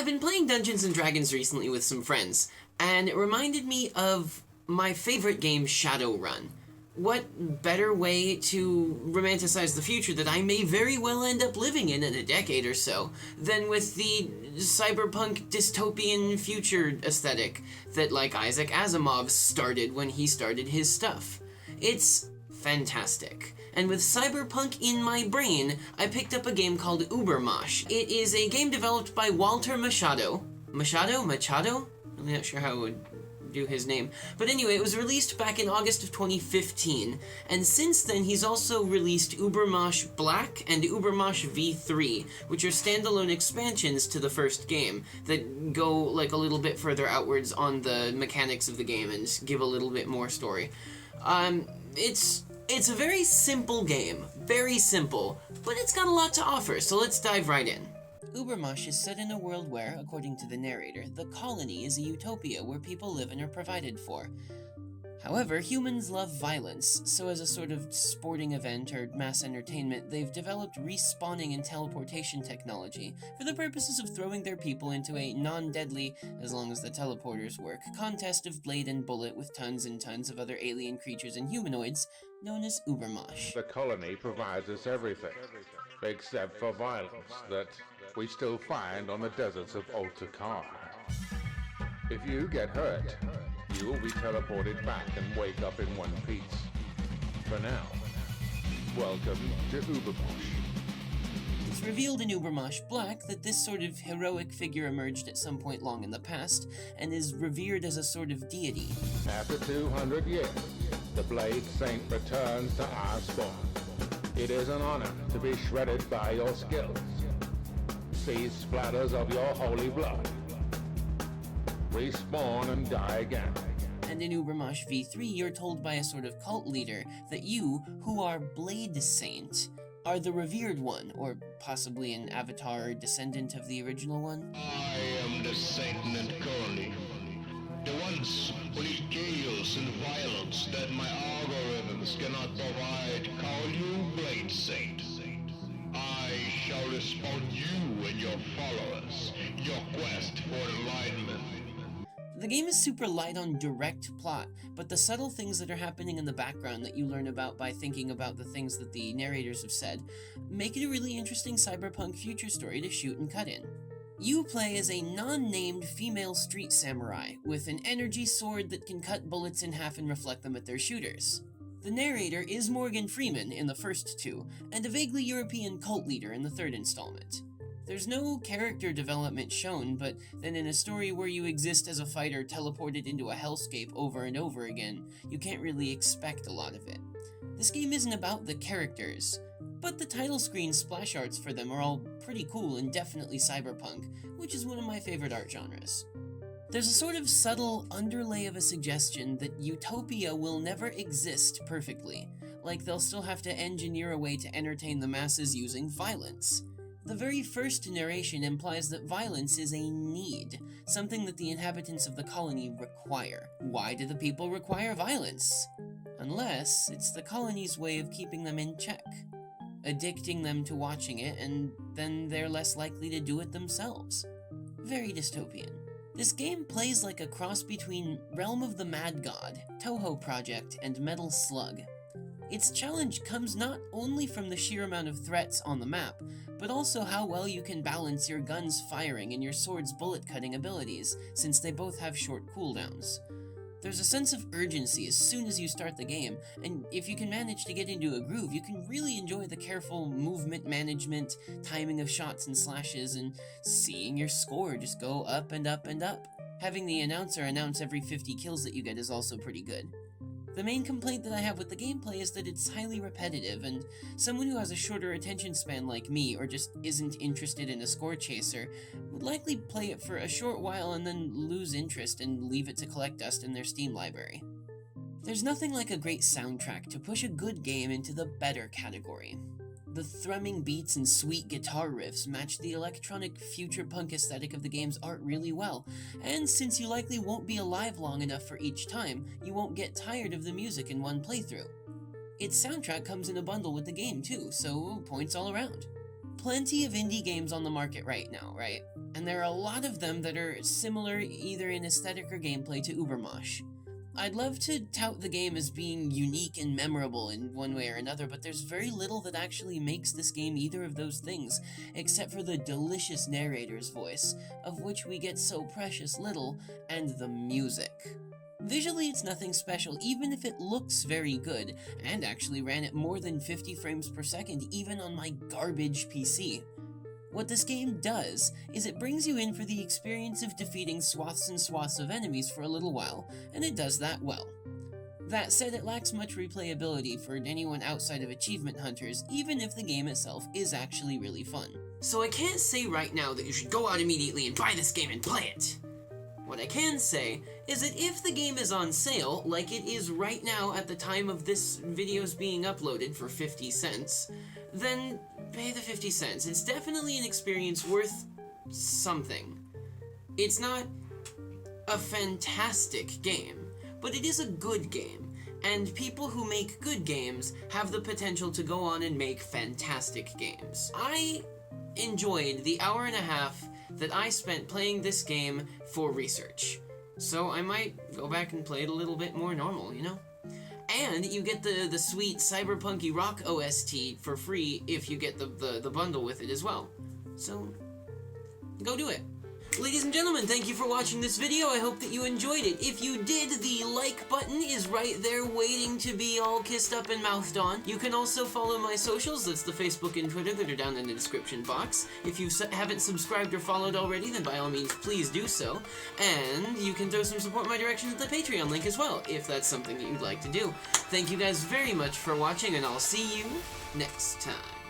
I've been playing Dungeons & Dragons recently with some friends, and it reminded me of my favorite game, Shadowrun. What better way to romanticize the future that I may very well end up living in a decade or so than with the cyberpunk dystopian future aesthetic that, like, Isaac Asimov started when he started his stuff. It's fantastic. And with cyberpunk in my brain, I picked up a game called Ubermosh. It is a game developed by Walter Machado? I'm not sure how I would do his name. But anyway, it was released back in August of 2015, and since then he's also released Ubermosh Black and Ubermosh V3, which are standalone expansions to the first game that go like a little bit further outwards on the mechanics of the game and give a little bit more story. It's a very simple game, very simple, but it's got a lot to offer, so let's dive right in. Ubermosh is set in a world where, according to the narrator, the colony is a utopia where people live and are provided for. However, humans love violence, so as a sort of sporting event or mass entertainment, they've developed respawning and teleportation technology for the purposes of throwing their people into a non-deadly, as long as the teleporters work, contest of blade and bullet with tons and tons of other alien creatures and humanoids, known as Ubermosh. The colony provides us everything, except for violence that we still find on the deserts of Altakar. If you get hurt, you will be teleported back and wake up in one piece. For now, welcome to Ubermosh. It's revealed in Ubermosh Black that this sort of heroic figure emerged at some point long in the past, and is revered as a sort of deity. After 200 years, the Blade Saint returns to our spawn. It is an honor to be shredded by your skills. See splatters of your holy blood. Respawn and die again. And in Ubermosh V3, you're told by a sort of cult leader that you, who are Blade Saint, are the revered one, or possibly an avatar or descendant of the original one. I am the Saint and colony. The ones who need chaos and violence that my algorithms cannot provide call you Blade Saint. I shall respond you and your followers, your quest for enlightenment. The game is super light on direct plot, but the subtle things that are happening in the background that you learn about by thinking about the things that the narrators have said make it a really interesting cyberpunk future story to shoot and cut in. You play as a non-named female street samurai with an energy sword that can cut bullets in half and reflect them at their shooters. The narrator is Morgan Freeman in the first two, and a vaguely European cult leader in the third installment. There's no character development shown, but then in a story where you exist as a fighter teleported into a hellscape over and over again, you can't really expect a lot of it. This game isn't about the characters, but the title screen splash arts for them are all pretty cool and definitely cyberpunk, which is one of my favorite art genres. There's a sort of subtle underlay of a suggestion that utopia will never exist perfectly, like they'll still have to engineer a way to entertain the masses using violence. The very first narration implies that violence is a need, something that the inhabitants of the colony require. Why do the people require violence? Unless it's the colony's way of keeping them in check, addicting them to watching it, and then they're less likely to do it themselves. Very dystopian. This game plays like a cross between Realm of the Mad God, Toho Project, and Metal Slug. Its challenge comes not only from the sheer amount of threats on the map, but also how well you can balance your gun's firing and your sword's bullet-cutting abilities, since they both have short cooldowns. There's a sense of urgency as soon as you start the game, and if you can manage to get into a groove, you can really enjoy the careful movement management, timing of shots and slashes, and seeing your score just go up and up and up. Having the announcer announce every 50 kills that you get is also pretty good. The main complaint that I have with the gameplay is that it's highly repetitive, and someone who has a shorter attention span like me, or just isn't interested in a score chaser, would likely play it for a short while and then lose interest and leave it to collect dust in their Steam library. There's nothing like a great soundtrack to push a good game into the better category. The thrumming beats and sweet guitar riffs match the electronic future punk aesthetic of the game's art really well, and since you likely won't be alive long enough for each time, you won't get tired of the music in one playthrough. Its soundtrack comes in a bundle with the game too, so points all around. plenty of indie games on the market right now, right? And there are a lot of them that are similar either in aesthetic or gameplay to Ubermosh. I'd love to tout the game as being unique and memorable in one way or another, but there's very little that actually makes this game either of those things, except for the delicious narrator's voice, of which we get so precious little, and the music. Visually, it's nothing special, even if it looks very good, and actually ran at more than 50 frames per second even on my garbage PC. What this game does is it brings you in for the experience of defeating swaths and swaths of enemies for a little while, and it does that well. That said, it lacks much replayability for anyone outside of achievement hunters, even if the game itself is actually really fun. So I can't say right now that you should go out immediately and buy this game and play it. What I can say is that if the game is on sale, like it is right now at the time of this video's being uploaded for 50 cents, then pay the 50 cents. It's definitely an experience worth something. It's not a fantastic game, but it is a good game, and people who make good games have the potential to go on and make fantastic games. I enjoyed the hour and a half that I spent playing this game for research, so I might go back and play it a little bit more normal, you know? And you get the sweet cyberpunky rock OST for free if you get the bundle with it as well. So, go do it. Ladies and gentlemen, thank you for watching this video. I hope that you enjoyed it. If you did, the like button is right there waiting to be all kissed up and mouthed on. You can also follow my socials, that's the Facebook and Twitter that are down in the description box. If you haven't subscribed or followed already, then by all means, please do so. And you can throw some support my direction at the Patreon link as well, if that's something that you'd like to do. Thank you guys very much for watching, and I'll see you next time.